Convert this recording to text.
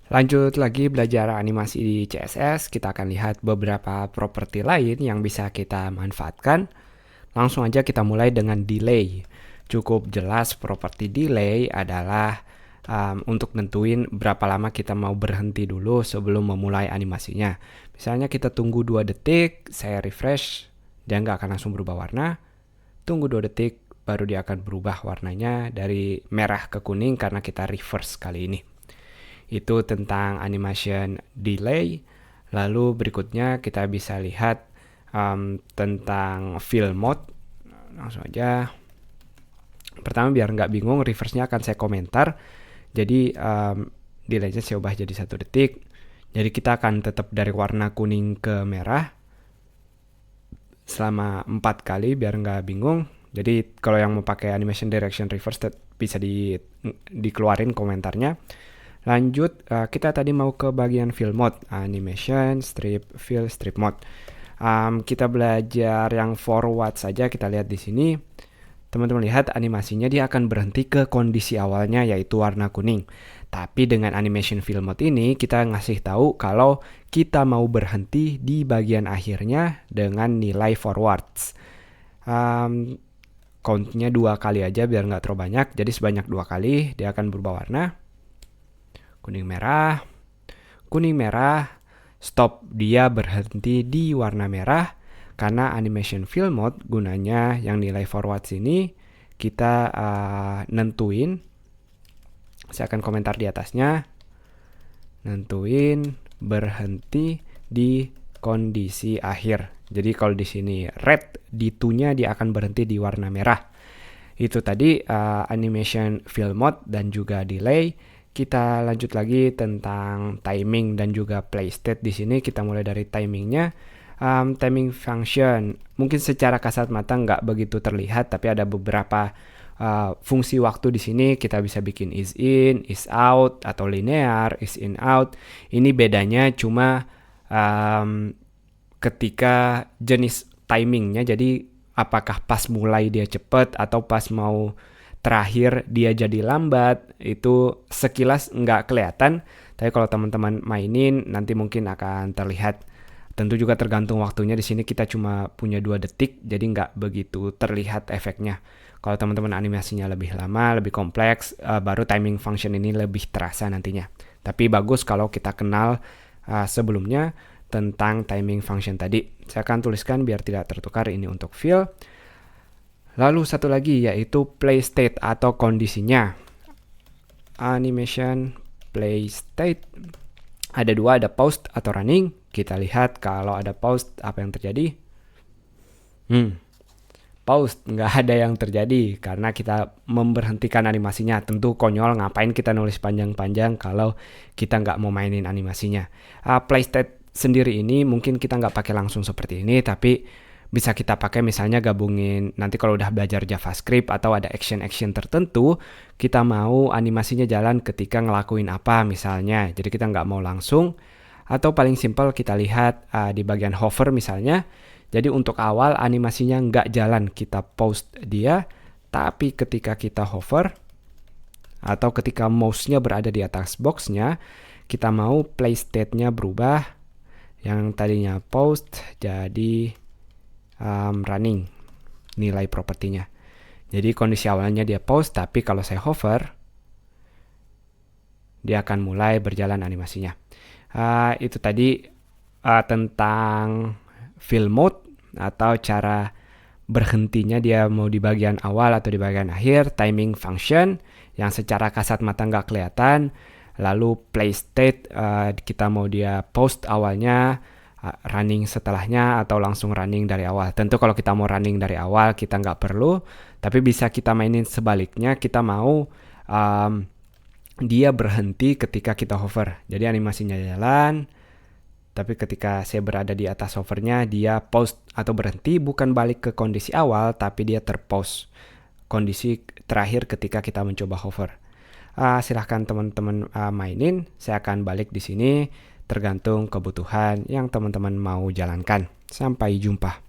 Lanjut lagi belajar animasi di CSS, kita akan lihat beberapa properti lain yang bisa kita manfaatkan. Langsung aja kita mulai dengan delay. Cukup jelas properti delay adalah untuk nentuin berapa lama kita mau berhenti dulu sebelum memulai animasinya. Misalnya kita tunggu 2 detik, saya refresh, dia nggak akan langsung berubah warna. Tunggu 2 detik, baru dia akan berubah warnanya dari merah ke kuning karena kita reverse kali ini. Itu tentang animation delay. Lalu berikutnya kita bisa lihat tentang fill mode. Langsung aja. Pertama biar nggak bingung, reverse-nya akan saya komentar. Jadi delay-nya saya ubah jadi 1 detik. Jadi kita akan tetap dari warna kuning ke merah selama 4 kali biar nggak bingung. Jadi kalau yang mau pakai animation direction reverse bisa dikeluarin komentarnya. Lanjut, kita tadi mau ke bagian fill mode, animation, strip, fill, strip mode. Kita belajar yang forward saja, kita lihat di sini. Teman-teman lihat animasinya dia akan berhenti ke kondisi awalnya yaitu warna kuning. Tapi dengan animation fill mode ini kita ngasih tahu kalau kita mau berhenti di bagian akhirnya dengan nilai forwards. Countnya 2 kali aja biar nggak terlalu banyak, jadi sebanyak 2 kali dia akan berubah warna. Kuning merah, stop, dia berhenti di warna merah karena animation fill mode gunanya yang nilai forward sini kita nentuin, saya akan komentar di atasnya, nentuin berhenti di kondisi akhir. Jadi kalau di sini red, di to-nya dia akan berhenti di warna merah. Itu tadi animation fill mode dan juga delay. Kita lanjut lagi tentang timing dan juga play state. Di sini kita mulai dari timingnya. Timing function mungkin secara kasat mata nggak begitu terlihat, tapi ada beberapa fungsi waktu di sini. Kita bisa bikin is in, is out, atau linear, is in, out. Ini bedanya cuma ketika jenis timingnya. Jadi apakah pas mulai dia cepat atau pas mau terakhir dia jadi lambat, itu sekilas nggak kelihatan, tapi kalau teman-teman mainin nanti mungkin akan terlihat. Tentu juga tergantung waktunya, di sini kita cuma punya 2 detik, jadi nggak begitu terlihat efeknya. Kalau teman-teman animasinya lebih lama, lebih kompleks, baru timing function ini lebih terasa nantinya. Tapi bagus kalau kita kenal sebelumnya tentang timing function tadi. Saya akan tuliskan biar tidak tertukar, ini untuk fill. Lalu satu lagi yaitu play state atau kondisinya. Animation play state. Ada 2, ada pause atau running. Kita lihat kalau ada pause apa yang terjadi. Pause, nggak ada yang terjadi karena kita memberhentikan animasinya. Tentu konyol, ngapain kita nulis panjang-panjang kalau kita nggak mau mainin animasinya. Play state sendiri ini mungkin kita nggak pakai langsung seperti ini, tapi bisa kita pakai misalnya gabungin nanti kalau udah belajar JavaScript atau ada action-action tertentu, kita mau animasinya jalan ketika ngelakuin apa misalnya. Jadi kita nggak mau langsung, atau paling simpel kita lihat di bagian hover misalnya. Jadi untuk awal animasinya nggak jalan, kita pause dia, tapi ketika kita hover atau ketika mouse-nya berada di atas box-nya, kita mau play state-nya berubah, yang tadinya pause jadi running, nilai propertinya. Jadi kondisi awalnya dia pause, tapi kalau saya hover, dia akan mulai berjalan animasinya. Itu tadi tentang fill mode atau cara berhentinya, dia mau di bagian awal atau di bagian akhir, timing function yang secara kasat mata nggak kelihatan, lalu play state, kita mau dia post awalnya, running setelahnya, atau langsung running dari awal. Tentu kalau kita mau running dari awal kita nggak perlu, tapi bisa kita mainin sebaliknya, kita mau dia berhenti ketika kita hover. Jadi animasinya jalan, tapi ketika saya berada di atas hovernya dia pause atau berhenti, bukan balik ke kondisi awal, tapi dia terpause, kondisi terakhir ketika kita mencoba hover. Silahkan teman-teman mainin, saya akan balik di sini tergantung kebutuhan yang teman-teman mau jalankan. Sampai jumpa.